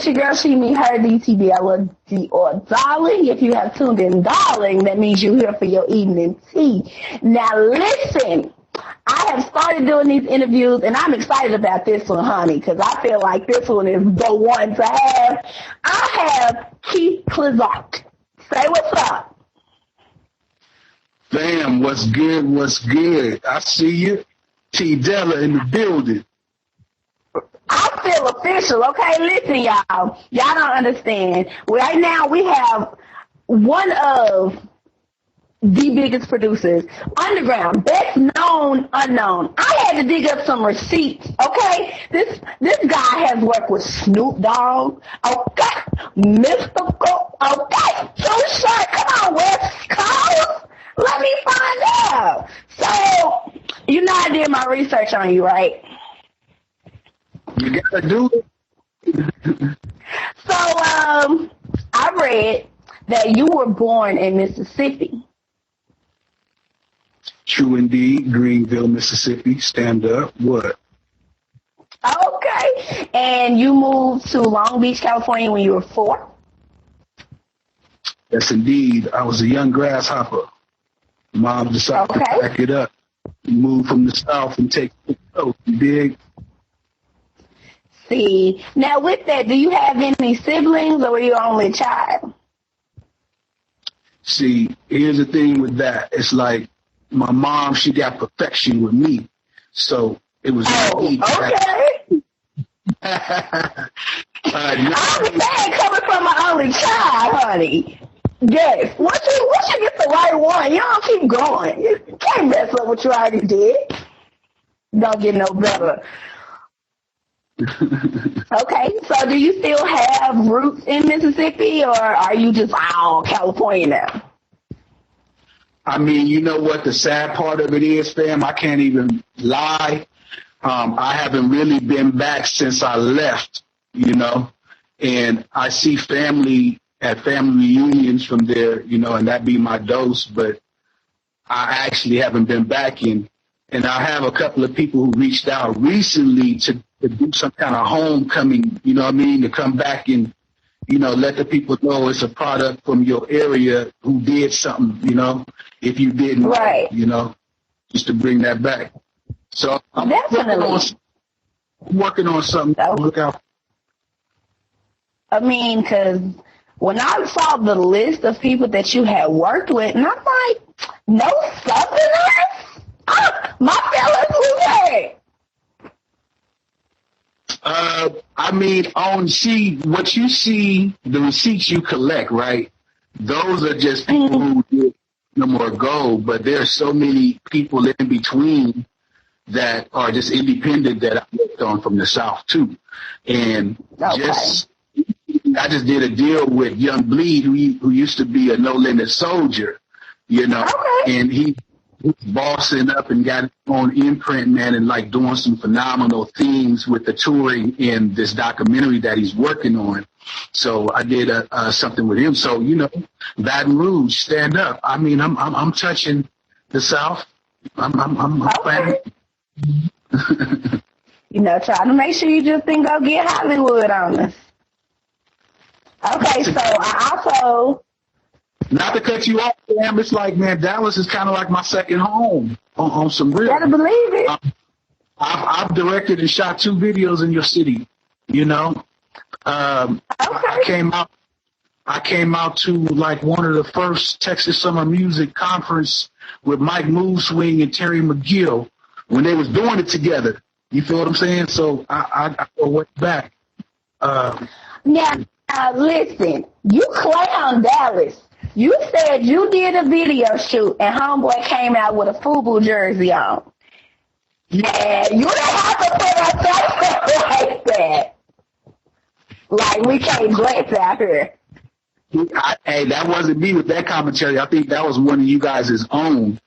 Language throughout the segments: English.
your girl, she me, her, DTBella, or darling. If you have tuned in, darling, that means you're here for your evening tea. Now, listen, I have started doing these interviews, and I'm excited about this one, honey, because I feel like this one is the one to have. I have Keith Clizark. Say what's up. Fam, what's good, what's good? I see you. T-Della in the building. I feel official, okay? Listen, y'all. Y'all don't understand. Right now, we have one of the biggest producers, underground, best known, unknown. I had to dig up some receipts, okay? This guy has worked with Snoop Dogg, okay? Mystical, okay? Too Short, come on, West Coast. Let me find out. So, you know I did my research on you, right? You gotta do it. So, I read that you were born in Mississippi. True indeed. Greenville, Mississippi. Stand up. What? Okay. And you moved to Long Beach, California when you were 4? Yes, indeed. I was a young grasshopper. Mom decided to pack it up, move from the South and take the coast. You dig? See, now with that, do you have any siblings or were you only child? See, here's the thing with that. It's like my mom, she got perfection with me. So it was okay. I understand coming from an only child, honey. Yes. Once you get the right one, you don't keep going. You can't mess up what you already did. Don't get no better. Okay, so do you still have roots in Mississippi, or are you just all California now? I mean, you know what the sad part of it is, fam? I can't even lie. I haven't really been back since I left, you know, and I see family at family reunions from there, you know, and that be my dose, but I actually haven't been back in. And I have a couple of people who reached out recently to do some kind of homecoming, you know what I mean, to come back and, you know, let the people know it's a product from your area who did something, you know, if you didn't, right, you know, just to bring that back. So I'm working on something. Look out. I mean, because when I saw the list of people that you had worked with, and I'm like, no Southerners? My fellas, who's that? I mean, what you see, the receipts you collect, right? Those are just people who did no more gold, but there's so many people in between that are just independent that I worked on from the South too. And I just did a deal with Young Bleed, who used to be a No Limit Soldier, you know, and he's bossing up and got his own imprint, man, and like doing some phenomenal things with the touring in this documentary that he's working on. So I did something with him. So, you know, Baton Rouge, stand up. I mean, I'm touching the South. I'm planning. You know, try to make sure you just didn't go get Hollywood on us. Okay, so I also... Not to cut you off, Sam, it's like, man, Dallas is kind of like my second home on some real... Gotta believe it. I've directed and shot 2 videos in your city, you know? I came out to like one of the first Texas Summer Music Conference with Mike Mooswing and Terry McGill when they was doing it together. You feel what I'm saying? So I go way back. Now, listen, you clown Dallas. You said you did a video shoot and Homeboy came out with a FUBU jersey on. Yeah, you didn't have to put us like that. Like, we can't glance out here. Hey, that wasn't me with that commentary. I think that was one of you guys' own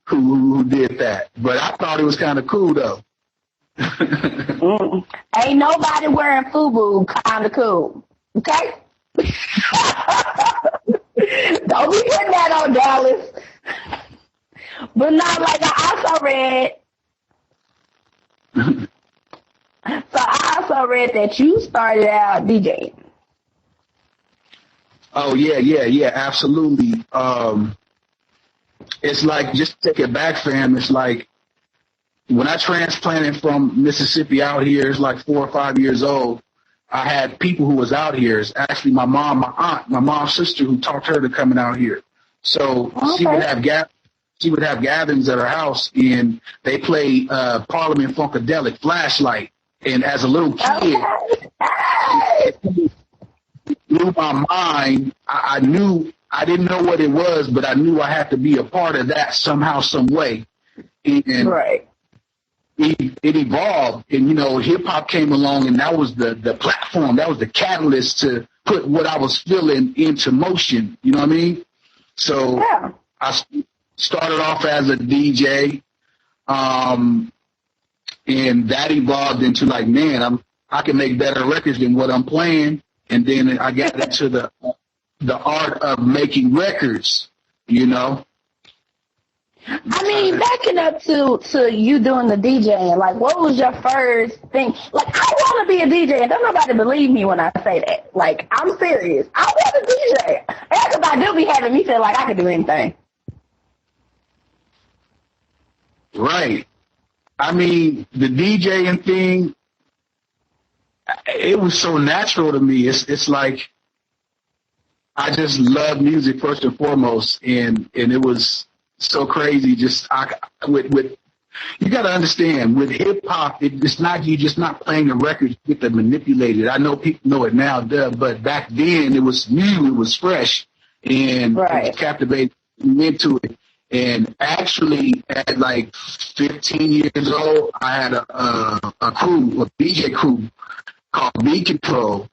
who did that. But I thought it was kind of cool, though. Ain't nobody wearing FUBU kind of cool. Okay? Don't be putting that on Dallas. But not like I also read So I also read that you started out DJing. Oh, yeah, absolutely. It's like, just to take it back, fam, it's like when I transplanted from Mississippi out here, it's like 4 or 5 years old, I had people who was out here. It's actually my mom, my aunt, my mom's sister who talked her to coming out here. So she would have gatherings at her house, and they play Parliament Funkadelic, Flashlight. And as a little kid, it blew my mind. I knew, I didn't know what it was, but I knew I had to be a part of that somehow, some way. And right. It evolved, and, you know, hip-hop came along, and that was the platform. That was the catalyst to put what I was feeling into motion. You know what I mean? So Yeah. I started off as a DJ, and that evolved into like, man, I can make better records than what I'm playing. And then I got into the art of making records, you know. I mean, backing up to you doing the DJing, like, what was your first thing? Like, I want to be a DJ, and don't nobody believe me when I say that. Like, I'm serious. I want to DJ. And because I do be having me feel like I could do anything. Right. I mean, the DJing thing, it was so natural to me. It's like, I just love music first and foremost, and it was so crazy. Just with you got to understand, with hip hop, it's not, you just not playing the records, you get to manipulate it. I know people know it now, but back then it was new, it was fresh, and right. It was captivating into it. And actually, at like 15 years old, I had a DJ crew called B Control,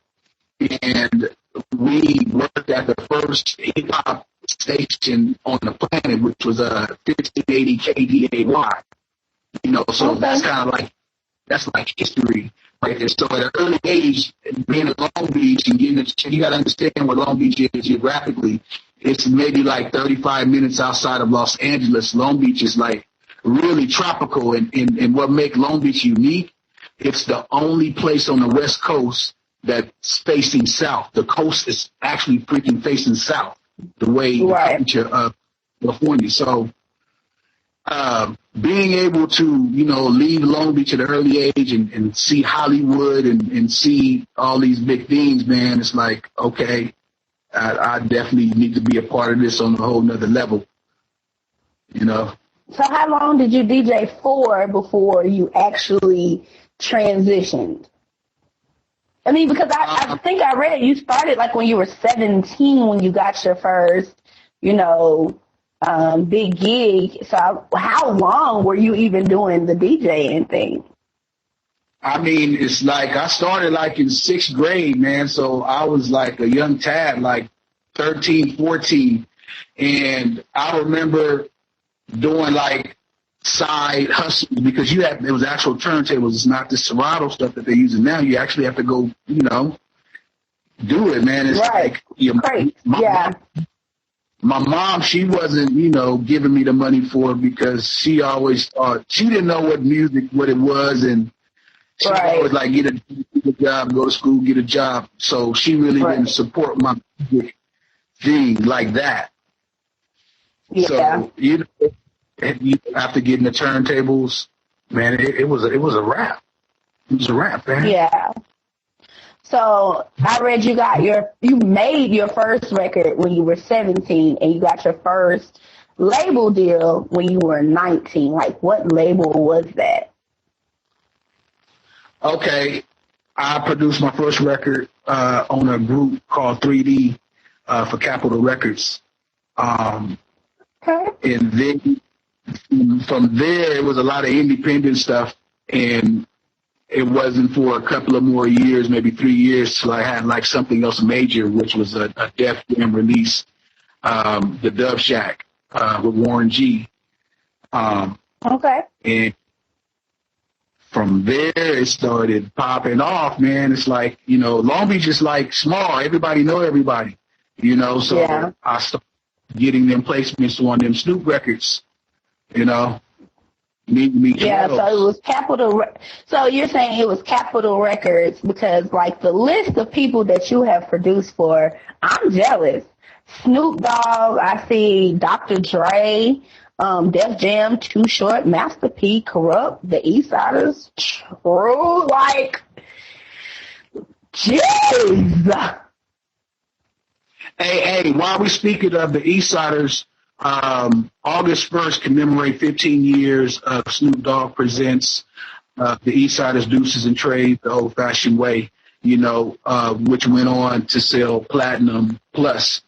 and we worked at the first hip hop station on the planet, which was 1580 KDAY. You know, so that's kind of like, that's like history right there. So at an early age, being in Long Beach and getting you got to understand what Long Beach is geographically. It's maybe like 35 minutes outside of Los Angeles. Long Beach is like really tropical, and what makes Long Beach unique, it's the only place on the West Coast that's facing south. The coast is actually freaking facing south, the way California. So being able to, you know, leave Long Beach at an early age and see Hollywood and see all these big things, man, it's like, okay, I definitely need to be a part of this on a whole nother level, you know. So how long did you DJ for before you actually transitioned? I mean, because I think I read you started like when you were 17 when you got your first, you know, big gig. So how long were you even doing the DJing thing? I mean, it's like I started like in 6th grade, man. So I was like a young tad, like 13, 14. And I remember doing like side hustles because it was actual turntables. It's not the Serato stuff that they're using now. You actually have to go, you know, do it, man. It's right. like, my mom, she wasn't, you know, giving me the money for it because she always thought, she didn't know what it was, and she always like, get a job, go to school, get a job. So she really didn't support my music thing like that. Yeah. So, you know, after getting the turntables, man, it was a wrap. It was a wrap, man. Yeah. So I read you made your first record when you were 17, and you got your first label deal when you were 19. Like, what label was that? Okay, I produced my first record on a group called 3D for Capitol Records. And then from there, it was a lot of independent stuff, and it wasn't for a couple of more years, maybe 3 years, till I had like something else major, which was a Def Jam release, the Dove Shack with Warren G. And from there, it started popping off, man. It's like, you know, Long Beach is like small. Everybody know everybody, you know. So I started getting them placements on them Snoop records, you know. Yeah, so it was Capitol. So you're saying it was Capitol Records because, like, the list of people that you have produced for, I'm jealous. Snoop Dogg, I see Dr. Dre, Def Jam, Too Short, Master P, Corrupt, the Eastsiders, True, like, jeez. Hey, while we speaking of the Eastsiders, August 1st commemorate 15 years of Snoop Dogg presents the Eastsiders Deuces and Trade the old-fashioned way, which went on to sell platinum plus,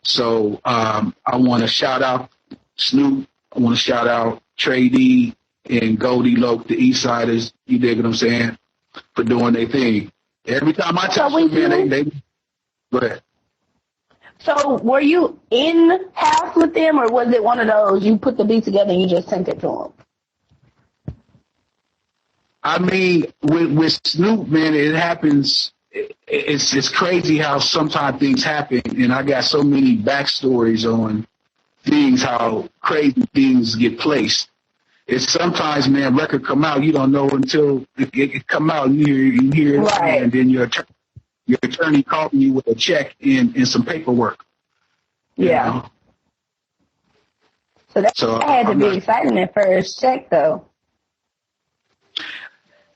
So I want to shout out Snoop. I want to shout out Trey D and Goldie Loke, the Eastsiders. You dig what I'm saying? For doing their thing. Every time I touch them, man, they go ahead. So were you in-house with them, or was it one of those you put the beat together and you just sent it to them? I mean, with Snoop, man, it happens. It's crazy how sometimes things happen, and I got so many backstories on things, how crazy things get placed. It's sometimes, man, record come out, you don't know until it come out, you hear it, right. And then your attorney calling you with a check and some paperwork. Yeah. So that had to be exciting at first check, though.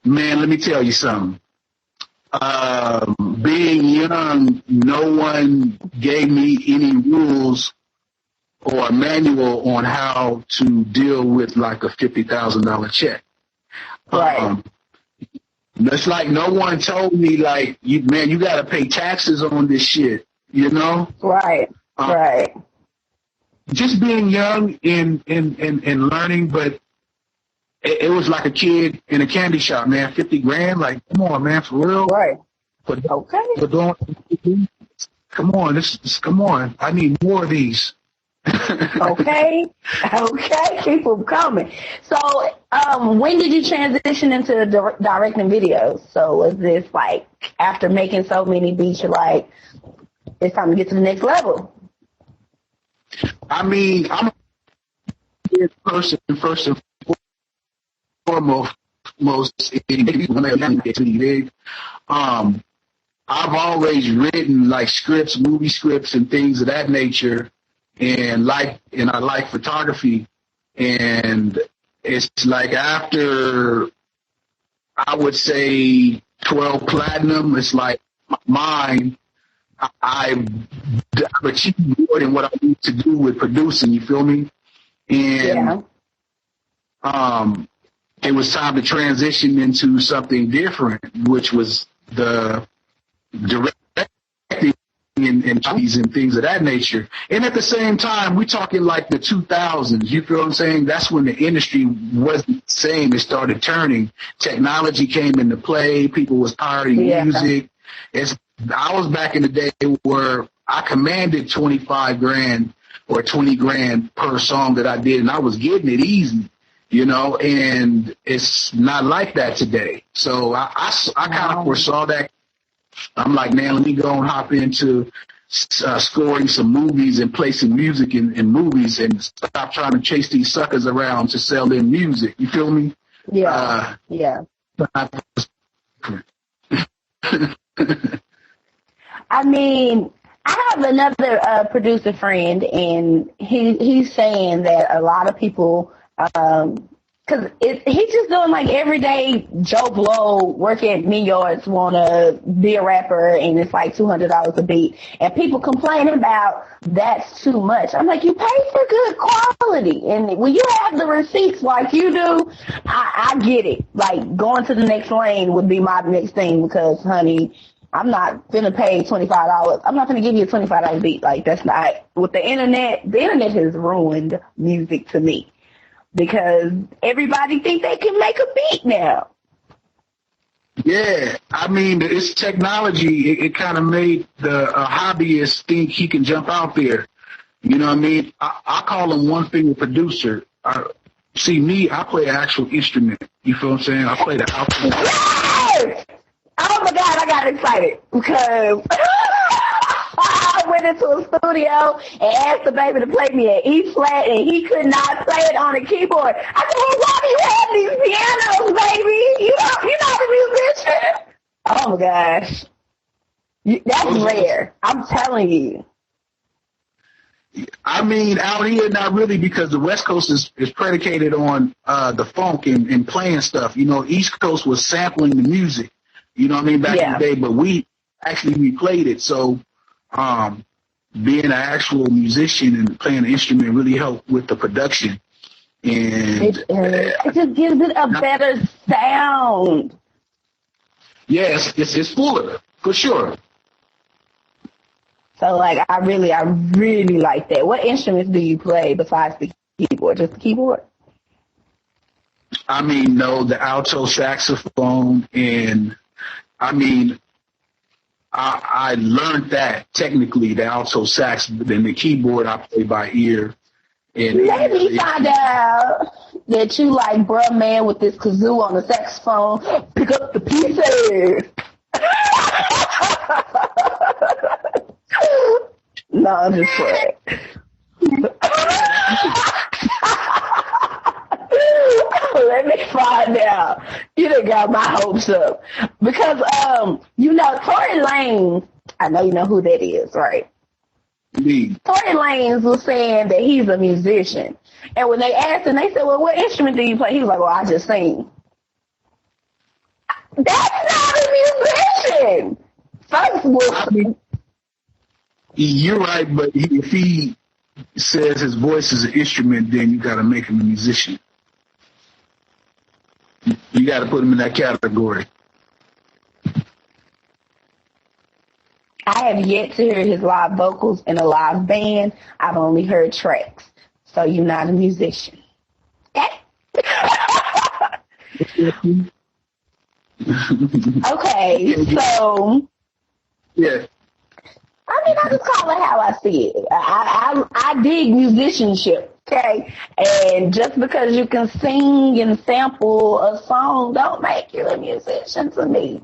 Man, let me tell you something. Being young, no one gave me any rules or a manual on how to deal with like a $50,000 check. Right. It's like no one told me, like, you got to pay taxes on this shit, Right, right. Just being young and learning, but it was like a kid in a candy shop, man. 50 grand, like, come on, man, for real. Right. Okay. Come on, come on. I need more of these. Okay, keep them coming. So, when did you transition into directing videos? So, was this like after making so many beats, you're like, it's time to get to the next level? I mean, I'm a person first and foremost. I've always written like scripts, movie scripts, and things of that nature. And I like photography, and it's like after I would say 12 platinum, it's like mine. I've achieved more than what I need to do with producing. You feel me? And it was time to transition into something different, which was the directing and things of that nature. And at the same time, we're talking like the 2000s. You feel what I'm saying? That's when the industry wasn't the same. It started turning. Technology came into play. People was pirating music. I was back in the day where I commanded 25 grand or 20 grand per song that I did, and I was getting it easy, and it's not like that today. So I kind of foresaw that. I'm like, man, let me go and hop into scoring some movies and play some music in movies and stop trying to chase these suckers around to sell their music. You feel me? Yeah. I mean, I have another producer friend, and he's saying that a lot of people, because he's just doing like everyday Joe Blow, work at New York's, want to be a rapper, and it's like $200 a beat. And people complain about that's too much. I'm like, you pay for good quality. And when you have the receipts like you do, I get it. Like, going to the next lane would be my next thing because, honey, I'm not finna pay $25. I'm not finna give you a $25 beat. Like, that's not, with the internet has ruined music to me. Because everybody think they can make a beat now. Yeah, I mean, it's technology. It kind of made the hobbyist think he can jump out there. You know what I mean? I call him one-finger producer. See, me, I play an actual instrument. You feel what I'm saying? I play the alto. Yes! Oh, my God, I got excited because went into a studio and asked the baby to play me an E flat, and he could not play it on a keyboard. I said, well, why do you have these pianos, baby? You're not a musician. Oh my gosh. That's rare. I'm telling you. I mean, out here, not really, because the West Coast is predicated on the funk and playing stuff. You know, East Coast was sampling the music, you know what I mean, back in the day, but we played it. So being an actual musician and playing an instrument really helped with the production. And it just gives it a better sound. Yes, it's fuller, for sure. So, like, I really like that. What instruments do you play besides the keyboard? Just the keyboard? I mean, no, the alto saxophone, and I mean, I learned that technically, the alto sax, but then the keyboard I play by ear. And let me find out that you like, bruh, man, with this kazoo on the saxophone. Pick up the pieces. No, I'm just playing. Let me find out. You done got my hopes up. Because, you know, Tory Lanez, I know you know who that is, right? Me. Tory Lanez was saying that he's a musician. And when they asked him, they said, well, what instrument do you play? He was like, well, I just sing. That's not a musician. First of all, you're right, but if he says his voice is an instrument, then you got to make him a musician. You got to put him in that category. I have yet to hear his live vocals in a live band. I've only heard tracks. So you're not a musician. Okay, so... Yeah. I mean, I just call it how I see it. I dig musicianship, okay? And just because you can sing and sample a song don't make you a musician to me.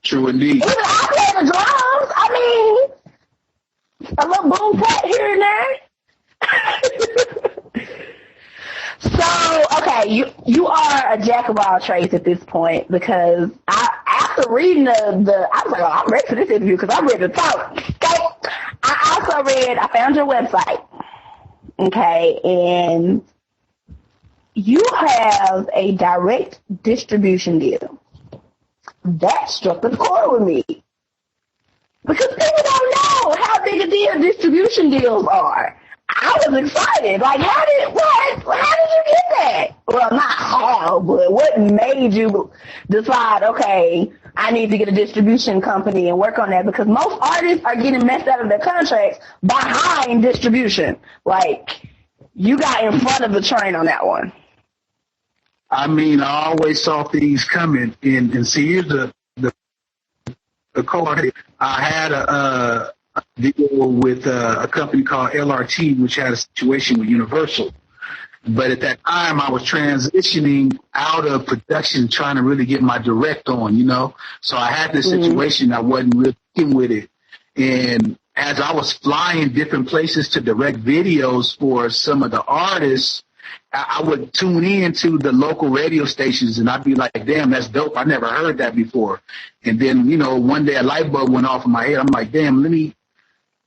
True indeed. Even I play the drums. I mean, a little boom pat here and there. So, okay, you are a jack of all trades at this point, because after reading I was like, oh, I'm ready for this interview because I'm ready to talk. Okay, I found your website. Okay, and you have a direct distribution deal. That struck a chord with me. Because people don't know how big a deal distribution deals are. I was excited. Like, how did you get that? Well, not how, but what made you decide, okay, I need to get a distribution company and work on that? Because most artists are getting messed out of their contracts behind distribution. Like, you got in front of the train on that one. I mean, I always saw things coming, and see, here's the card. I had a deal with a company called LRT, which had a situation with Universal. But at that time, I was transitioning out of production, trying to really get my direct on, you know. So I had this situation, I wasn't really dealing with it. And as I was flying different places to direct videos for some of the artists, I would tune in to the local radio stations, and I'd be like, damn, that's dope. I never heard that before. And then, you know, one day a light bulb went off in my head. I'm like, damn, let me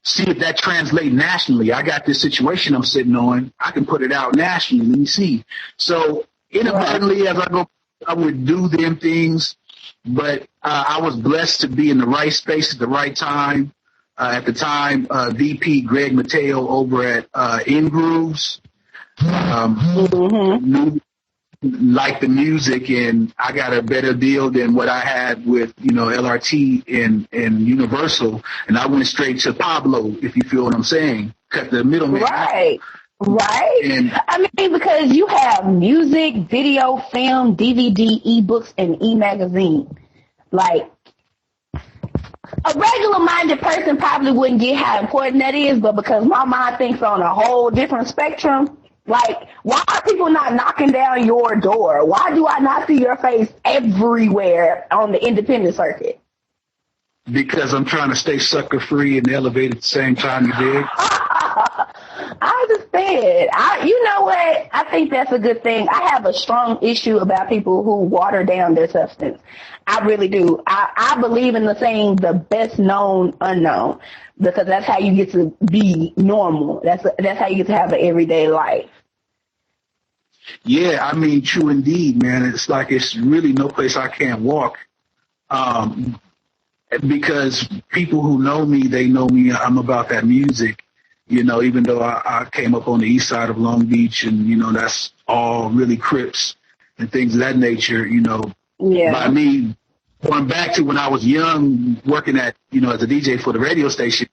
see if that translates nationally. I got this situation I'm sitting on. I can put it out nationally. Let me see. So inadvertently, as I go, I would do them things. But I was blessed to be in the right space at the right time. At the time, VP Greg Mateo over at In Grooves liked the music, and I got a better deal than what I had with, you know, LRT and Universal, and I went straight to Pablo, if you feel what I'm saying. Cut the middleman. Right. And, I mean, because you have music, video, film, DVD, ebooks, and e-magazine. Like, a regular-minded person probably wouldn't get how important that is, but because my mind thinks on a whole different spectrum, like, why are people not knocking down your door? Why do I not see your face everywhere on the independent circuit? because I'm trying to stay sucker free and elevated at the same time, you dig? I understand. You know what? I think that's a good thing. I have a strong issue about people who water down their substance. I really do. I believe in the saying, the best known unknown, because that's how you get to be normal. That's how you get to have an everyday life. Yeah, I mean, true indeed, man. It's like it's really no place I can't walk. Because people who know me, they know me. I'm about that music, you know, even though I came up on the east side of Long Beach and, you know, that's all really Crips and things of that nature, you know. Yeah. By me, going back to when I was young, working at, you know, as a DJ for the radio station,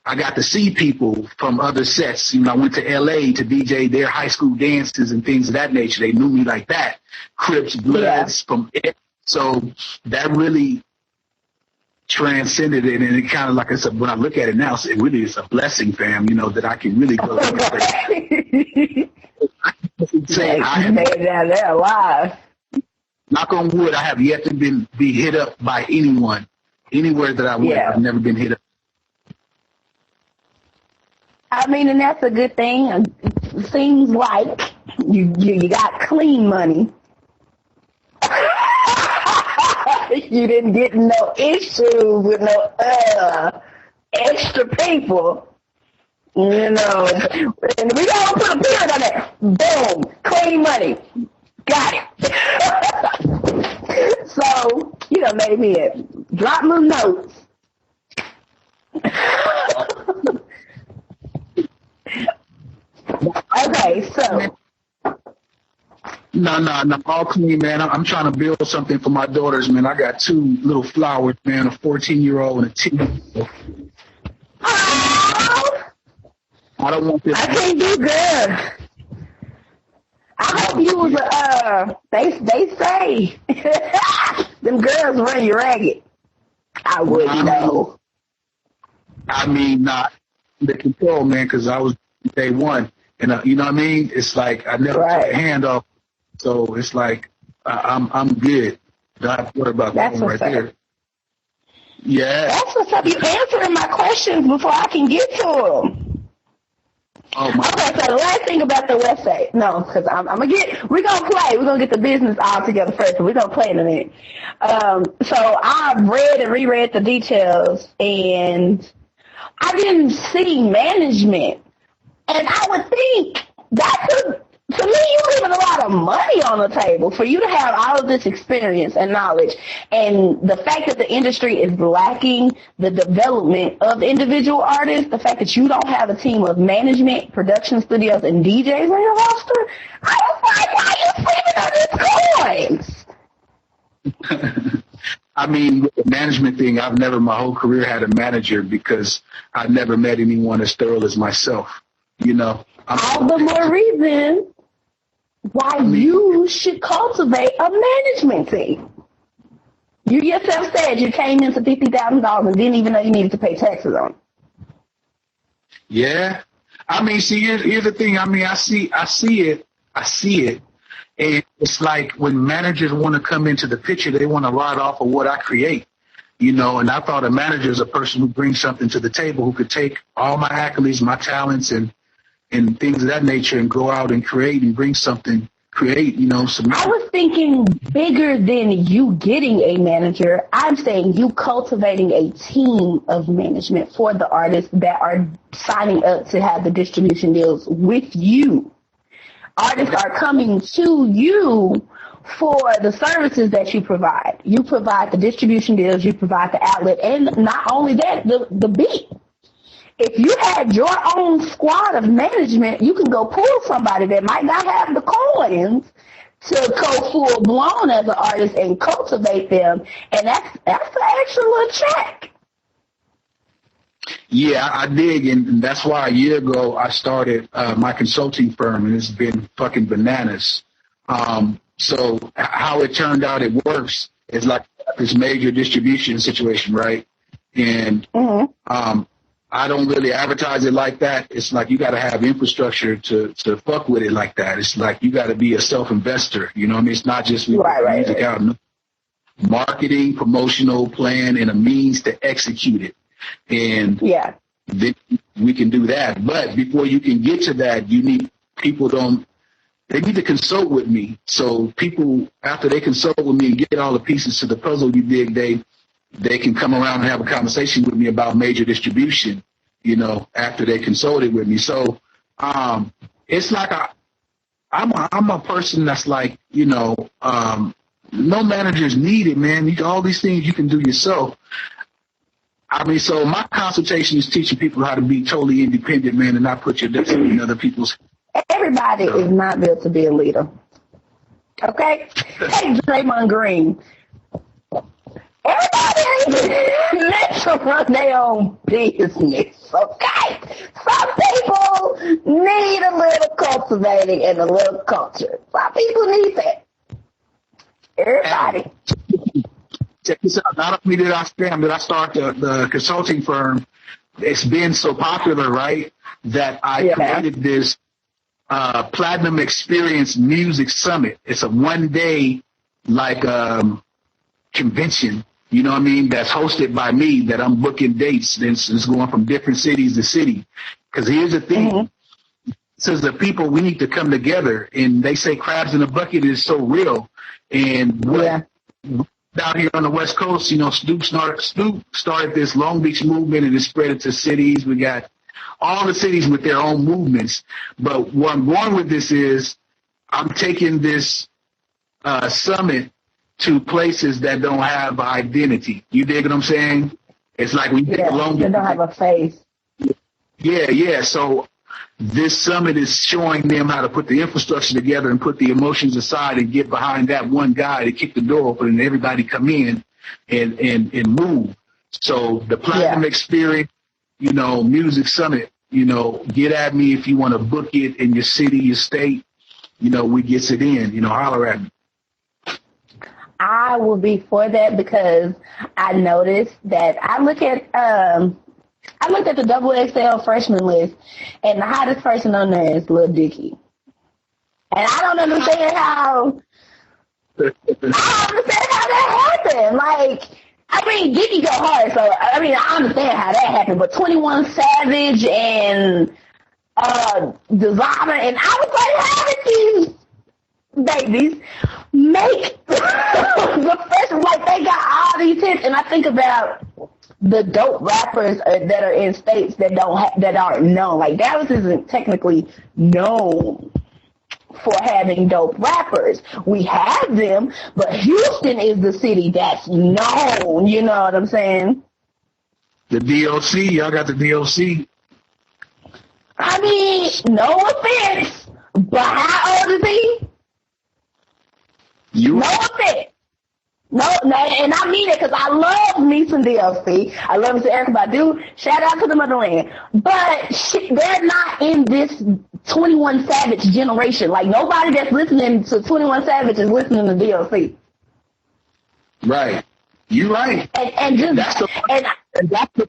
I got to see people from other sets. You know, I went to L.A. to DJ their high school dances and things of that nature. They knew me like that. Crips, Bloods, from it. So that really transcended it, and it kind of, like I said, when I look at it now, it really is a blessing, fam, you know, that I can really go say I made it out there alive. Knock on wood, I have yet to be hit up by anyone, anywhere that I went. I've never been hit up. I mean, and that's a good thing. It seems like you got clean money. You didn't get no issues with no extra people. You know, and we gotta put a period on that. Boom, clean money. Got it. So, you know, made me drop my notes. Okay, so. No, all clean, man. I'm trying to build something for my daughters, man. I got two little flowers, man, a 14-year-old and a 10-year-old. Oh, I don't want this. I can't do good. I hope you was they say them girls run you ragged. I wouldn't know. I mean, not the control, man, because I was day one. And you know what I mean? It's like I never took a hand off. So it's like I'm good. Don't have to worry about that one right there. Yeah. That's what's up. You answering my questions before I can get to them. Oh my. Okay, so the last thing about the website. No, because we're gonna play. We're gonna get the business all together first. So we're gonna play in a minute. So I've read and reread the details, and I didn't see management. And I would think that to me, you're leaving a lot of money on the table for you to have all of this experience and knowledge. And the fact that the industry is lacking the development of individual artists, the fact that you don't have a team of management, production studios, and DJs on your roster, I was like, why are you sleeping on these coins? I mean, with the management thing, I've never my whole career had a manager because I've never met anyone as thorough as myself. You know, all the more reason why you should cultivate a management team. You yourself said you came into $50,000 and didn't even know you needed to pay taxes on it. Yeah. I mean, see, here's the thing. I mean, I see it. And it's like when managers want to come into the picture, they want to ride off of what I create. You know, and I thought a manager is a person who brings something to the table, who could take all my accolades, my talents, and things of that nature and go out and create and bring something, you know. I was thinking bigger than you getting a manager. I'm saying you cultivating a team of management for the artists that are signing up to have the distribution deals with you. Artists are coming to you for the services that you provide. You provide the distribution deals, you provide the outlet, and not only that, the beat. If you had your own squad of management, you can go pull somebody that might not have the coins to go full blown as an artist and cultivate them, and that's an extra little check. Yeah, I dig, and that's why a year ago I started my consulting firm, and it's been fucking bananas. So how it turned out it works is like this major distribution situation, right? And I don't really advertise it like that. It's like you got to have infrastructure to fuck with it like that. It's like you got to be a self-investor. You know what I mean? It's not just music out. marketing, promotional plan, and a means to execute it. And then we can do that. But before you can get to that, they need to consult with me. So people, after they consult with me and get all the pieces to the puzzle, you dig, they can come around and have a conversation with me about major distribution, after they consulted with me. So it's like I'm a person that's like, no managers needed, man. All these things you can do yourself. I mean, so my consultation is teaching people how to be totally independent, man, and not put your destiny in other people's. Everybody is not built to be a leader. Okay? Hey, Draymond Green. Everybody ain't meant to run their own business, okay? Some people need a little cultivating and a little culture. Some people need that. Everybody. Check this out. Not only did I start the consulting firm, it's been so popular, right, that I created this Platinum Experience Music Summit. It's a one-day, convention, you know what I mean, that's hosted by me, that I'm booking dates. It's going from different cities to city. Because here's the thing. Mm-hmm. It says the people, we need to come together. And they say crabs in a bucket is so real. And down here on the West Coast, Snoop started this Long Beach movement, and it spread it to cities. We got all the cities with their own movements. But where I'm going with this is I'm taking this summit to places that don't have identity. You dig what I'm saying? It's like when you take a Long Beach. They don't have a face. Yeah. So this summit is showing them how to put the infrastructure together and put the emotions aside and get behind that one guy to kick the door open and everybody come in and move. So the Platinum Experience, Music Summit, get at me if you want to book it in your city, your state, we gets it in, holler at me. I will be for that because I noticed that I looked at the XXL freshman list, and the hottest person on there is Lil Dicky. And I don't understand how that happened. Dicky go hard, so I understand how that happened. But 21 Savage and Designer, and I was like, how did these babies make the freshman, they got all these hits? And I think about the dope rappers that are in states that aren't known. Dallas isn't technically known for having dope rappers. We have them, but Houston is the city that's known. You know what I'm saying? The DOC, y'all got the DOC. No offense, but how old is he? No offense. No, and I mean it because I love me some DLC. I love me some Erykah Badu. Shout out to the motherland. But they're not in this 21 Savage generation. Nobody that's listening to 21 Savage is listening to DLC. Right. You're right. And that's the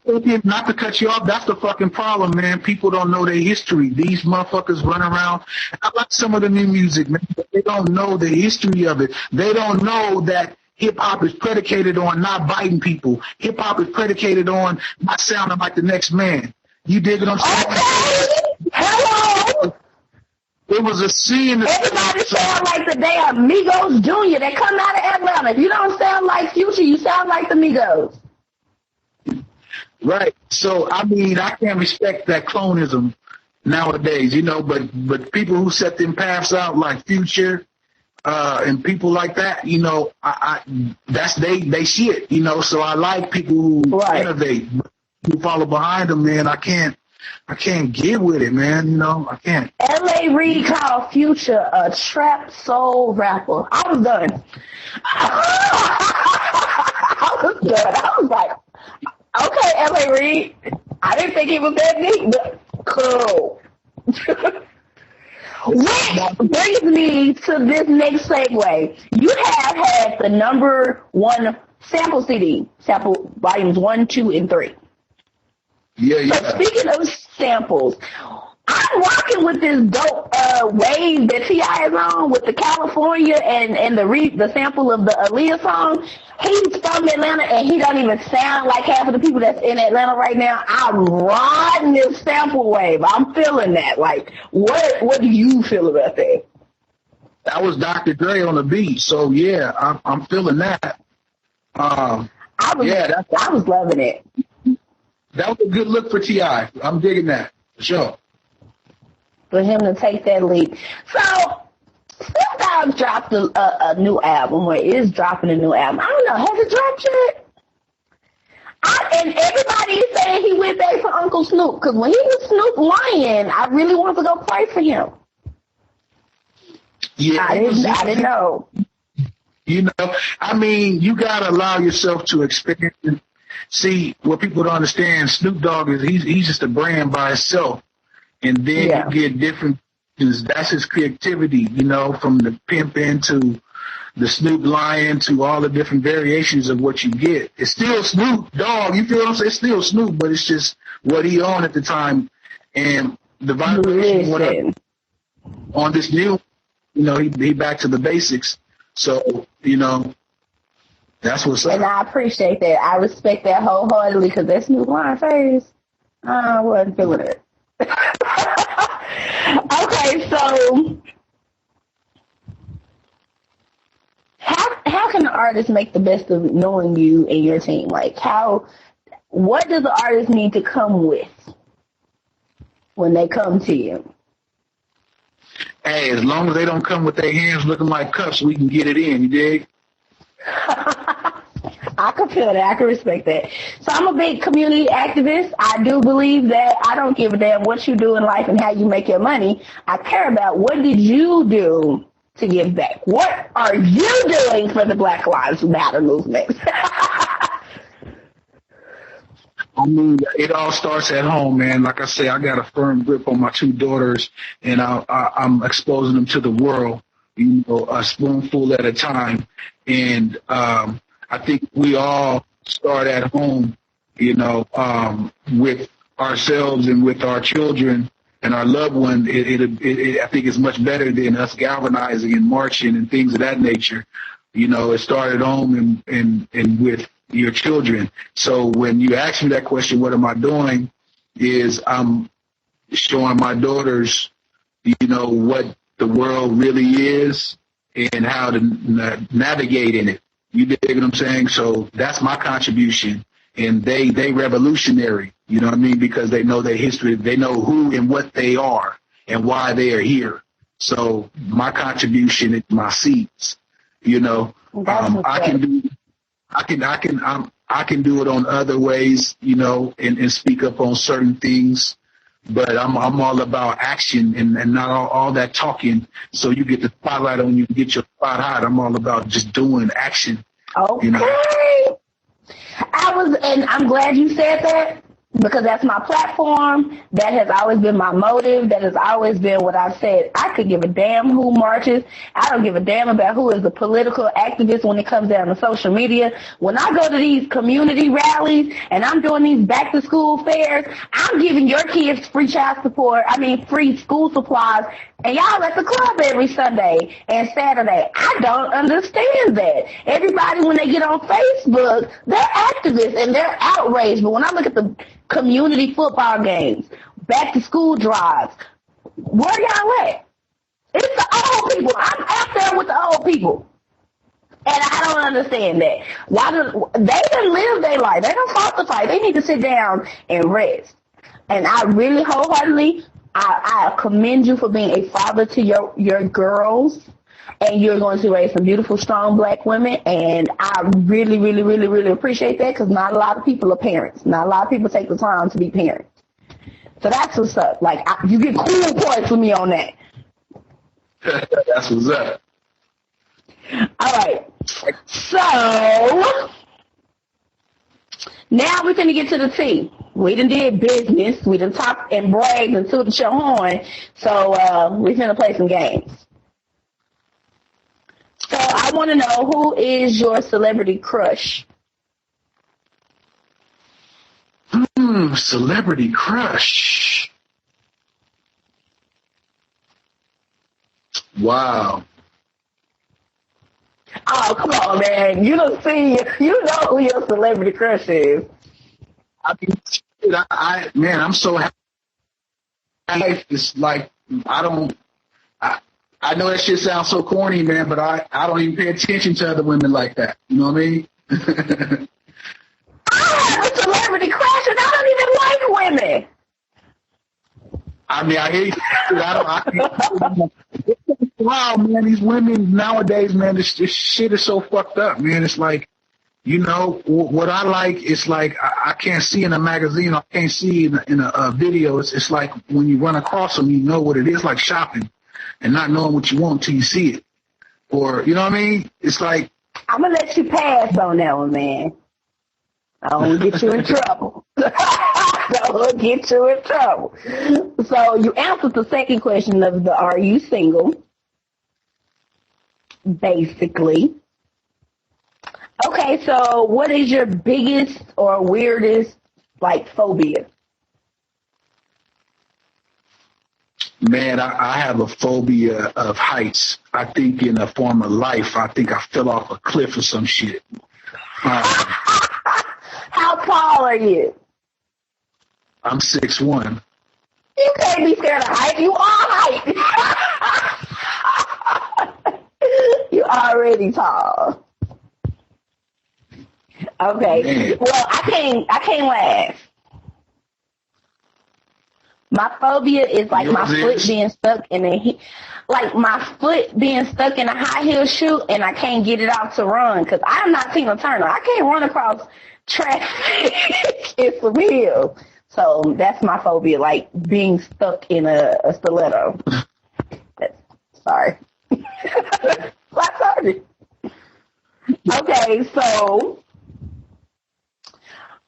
thing, not to cut you off, that's the fucking problem, man. People don't know their history. These motherfuckers run around. I like some of the new music, man, but they don't know the history of it. They don't know that hip-hop is predicated on not biting people. Hip-hop is predicated on not sounding like the next man. You dig what I'm saying? Okay. Hello. It was a scene. Everybody sound like the damn Migos Jr. They come out of Atlanta. If you don't sound like Future, you sound like the Migos. Right. So, I can't respect that clonism nowadays, but people who set them paths out like Future, and people like that, that's they shit, so I like people who innovate, who follow behind them, man. I can't get with it, man, I can't. L.A. Reid called Future a trap soul rapper. I was done. I was like, okay, L.A. Reid, I didn't think he was that deep, but cool. Which brings me to this next segue. You have had the #1 sample CD, sample volumes 1, 2, and 3. Yeah. So speaking of samples, I'm rocking with this dope wave that T.I. is on with the California and the sample of the Aaliyah song. He's from Atlanta, and he don't even sound like half of the people that's in Atlanta right now. I'm riding this sample wave. I'm feeling that. Like, what do you feel about that? That was Dr. Dre on the beat, so yeah, I'm feeling that. I was loving it. That was a good look for T.I. I'm digging that, for sure. For him to take that leap. So, Snoop Dogg dropped a new album, or is dropping a new album. I don't know, has it dropped yet? And everybody is saying he went back for Uncle Snoop, because when he was Snoop Lion, I really wanted to go play for him. Yeah, I didn't know. You know, I mean, you gotta allow yourself to experience. See, what people don't understand, Snoop Dogg he's just a brand by itself, and then you get different. That's his creativity, you know, from the pimping to the Snoop Lion to all the different variations of what you get. It's still Snoop Dogg. You feel what I'm saying? It's still Snoop, but it's just what he on at the time, and the vibration on this new. You know, he back to the basics. So, you know, that's what's up. And I appreciate that. I respect that wholeheartedly, because that Snoop Lion phase, I wasn't feeling it. Okay, so how can an artist make the best of knowing you and your team? Like, what does the artist need to come with when they come to you? Hey, as long as they don't come with their hands looking like cups, we can get it in, you dig? I can feel that. I can respect that. So I'm a big community activist. I do believe that I don't give a damn what you do in life and how you make your money. I care about what did you do to give back. What are you doing for the Black Lives Matter movement? I mean, it all starts at home, man. Like I say, I got a firm grip on my two daughters, and I'm exposing them to the world, you know, a spoonful at a time. And I think we all start at home, you know, with ourselves and with our children and our loved one. I think it's much better than us galvanizing and marching and things of that nature. You know, it started home and with your children. So when you ask me that question, what am I doing, is I'm showing my daughters, you know, what the world really is and how to navigate in it. You dig what I'm saying? So that's my contribution. And they revolutionary, you know what I mean? Because they know their history. They know who and what they are and why they are here. So my contribution is my seeds, you know. I can do it on other ways, you know, and speak up on certain things, but I'm all about action and not all that talking. So you get the spotlight on you, get your spot hot. I'm all about just doing action. Okay. You know? And I'm glad you said that, because that's my platform. That has always been my motive. That has always been what I've said. I could give a damn who marches. I don't give a damn about who is the political activist when it comes down to social media. When I go to these community rallies and I'm doing these back to school fairs, I'm giving your kids free free school supplies, and y'all at the club every Sunday and Saturday. I don't understand that. Everybody, when they get on Facebook, they're activists and they're outraged. But when I look at the community football games, back to school drives, where y'all at? It's the old people. I'm out there with the old people. And I don't understand that. They didn't live their life. They don't fought the fight. They need to sit down and rest. And I really wholeheartedly, I commend you for being a father to your girls. And you're going to raise some beautiful, strong black women. And I really, really, really, really appreciate that, because not a lot of people are parents. Not a lot of people take the time to be parents. So that's what's up. Like, you get cool points for me on that. That's what's up. All right. So now we're going to get to the tea. We done did business. We done talked and bragged and tooted your horn. So we're going to play some games. So I want to know, who is your celebrity crush? Celebrity crush. Wow. Oh, come on, man. You don't see, you know who your celebrity crush is. I mean, man, I'm so happy. It's like, I know that shit sounds so corny, man, but I don't even pay attention to other women like that. You know what I mean? I have a celebrity crush and I don't even like women. I mean, I hear you. Wow, man, these women nowadays, man, this shit is so fucked up, man. It's like, you know, what I like is like, I can't see in a magazine, I can't see in a video. It's like when you run across them, you know what it is, like shopping and not knowing what you want until you see it. Or, you know what I mean? It's like. I'm going to let you pass on that one, man. I don't want to get you in trouble. I don't want to get you in trouble. So you answered the second question of the are you single? Basically. Okay, so what is your biggest or weirdest, like, phobia? Man, I have a phobia of heights. I think in a former life, I think I fell off a cliff or some shit. How tall are you? I'm 6'1". You can't be scared of height. You are height. You're already tall. Okay. Man. Well, I can't laugh. My phobia is like my foot being stuck in a high heel shoe and I can't get it out to run because I'm not Tina Turner. I can't run across traffic in some heels. So that's my phobia, like being stuck in a stiletto. Sorry. Sorry. Okay, so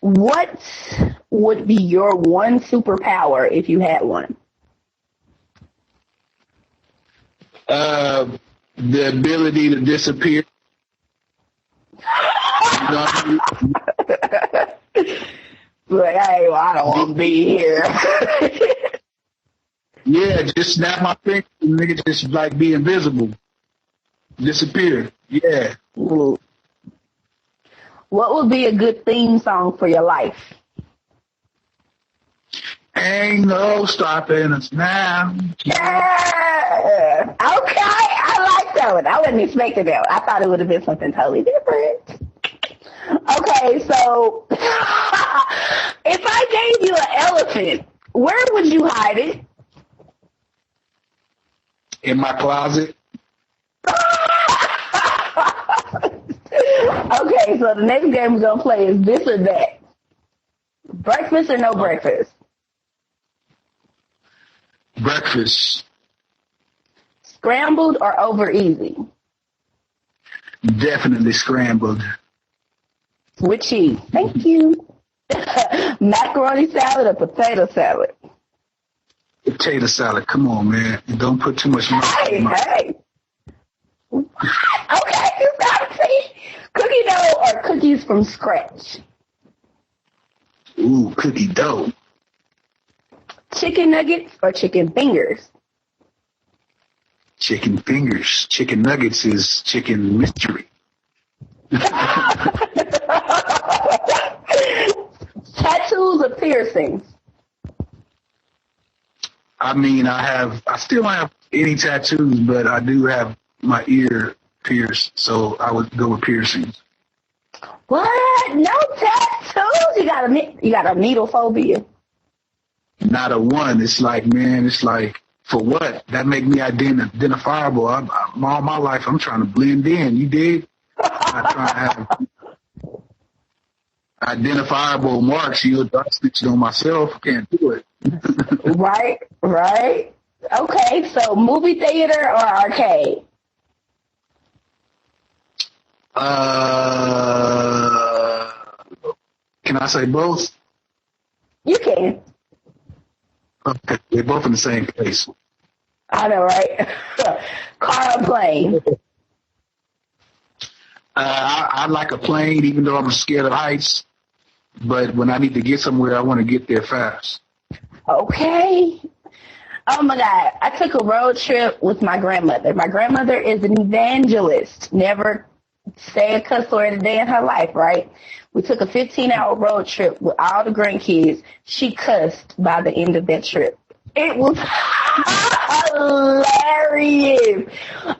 what would be your one superpower if you had one? The ability to disappear. Like, hey, well, I don't want to be here. Yeah, just snap my finger and nigga just like be invisible. Disappear. Yeah. Ooh. What would be a good theme song for your life? Ain't no stopping us now. Yeah. Okay, I like that one. I wasn't expecting that one. I thought it would have been something totally different. Okay, so if I gave you an elephant, where would you hide it? In my closet. Okay, so the next game we're going to play is this or that. Breakfast or no breakfast? Breakfast. Scrambled or over easy? Definitely scrambled. With cheese. Thank you. Macaroni salad or potato salad? Potato salad. Come on, man. Don't put too much money. Hey. Okay, you got to see. Cookie dough or cookies from scratch? Ooh, cookie dough. Chicken nuggets or chicken fingers? Chicken fingers. Chicken nuggets is chicken mystery. Tattoos or piercings? I mean, I still don't have any tattoos, but I do have my ear pierced, so I would go with piercings. What? No tattoos? You got a needle phobia? Not a one. It's like, man, for what? That make me identifiable. All my life, I'm trying to blend in. You dig? I'm trying to have identifiable marks. You'll stitch on myself. Can't do it. Right. Okay, so movie theater or arcade? Can I say both? You can. Okay, they're both in the same place. I know, right? Car or plane? I like a plane, even though I'm scared of heights. But when I need to get somewhere, I want to get there fast. Okay. Oh my God. I took a road trip with my grandmother. My grandmother is an evangelist. Never say a cuss word a day in her life, right? We took a 15-hour road trip with all the grandkids. She cussed by the end of that trip. It was hilarious.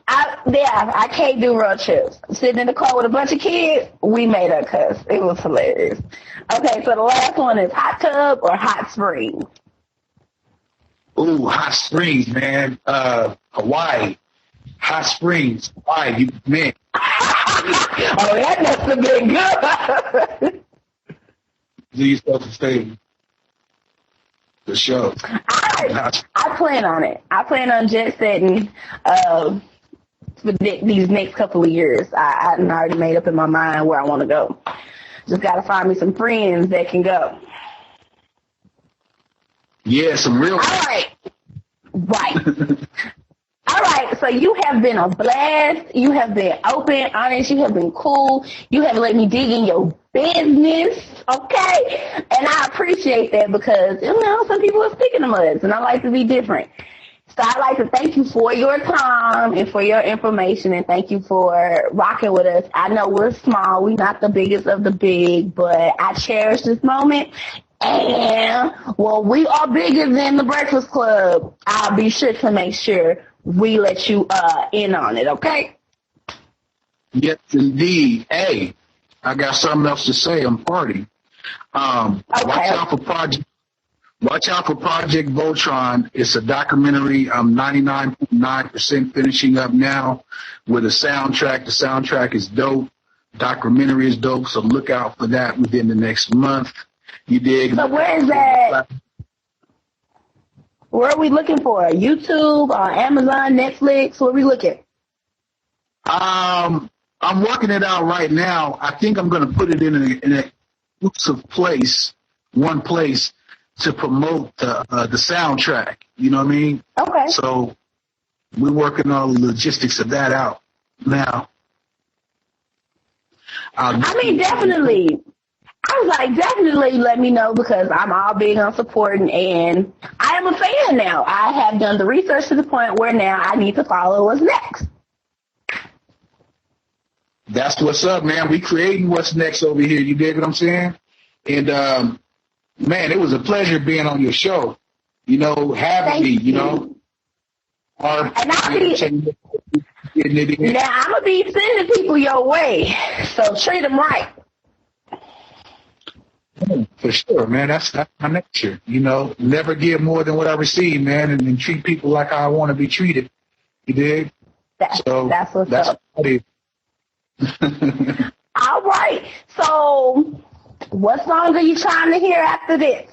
I can't do road trips. Sitting in the car with a bunch of kids, we made her cuss. It was hilarious. Okay, so the last one is hot tub or hot spring? Ooh, hot springs, man. Hawaii. Hot springs. Hawaii, you man. Oh, that must have been good. Do yourself a favor. The show. I plan on it. I plan on jet setting for these next couple of years. I already made up in my mind where I want to go. Just got to find me some friends that can go. Yeah, some real. All right. Right. All right, so you have been a blast. You have been open, honest. You have been cool. You have let me dig in your business, okay? And I appreciate that because, you know, some people are sticking to muds, and I like to be different. So I'd like to thank you for your time and for your information, and thank you for rocking with us. I know we're small. We're not the biggest of the big, but I cherish this moment. And, well, we are bigger than the Breakfast Club. I'll be sure to make sure we let you in on it, okay? Yes, indeed. Hey, I got something else to say. I'm partying. Okay. Watch out for Project Voltron. It's a documentary. I'm 99.9% finishing up now with a soundtrack. The soundtrack is dope. Documentary is dope, so look out for that within the next month. You dig? So where is that? Where are we looking for? YouTube, Amazon, Netflix? Where are we looking? I'm working it out right now. I think I'm going to put it in a exclusive place, one place, to promote the soundtrack. You know what I mean? Okay. So we're working all the logistics of that out now. Definitely. I was like, definitely let me know because I'm all big on supporting, and I am a fan now. I have done the research to the point where now I need to follow what's next. That's what's up, man. We creating what's next over here. You dig what I'm saying? And, man, it was a pleasure being on your show. You know, having me, you know. And now I'm going to be sending people your way, so treat them right. For sure, man. That's my nature. You know, never give more than what I receive, man, and treat people like I want to be treated. You dig? That's what's up. What it is. All right. So, what songs are you trying to hear after this?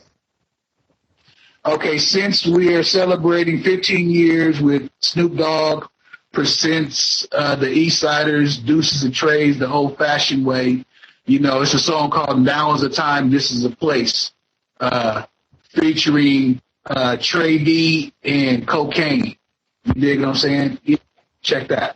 Okay, since we are celebrating 15 years with Snoop Dogg presents the East Siders, Deuces and Trays, the old-fashioned way. You know, it's a song called Now is the Time, This is a Place, featuring Trey D and Cocaine. You dig what I'm saying? Check that.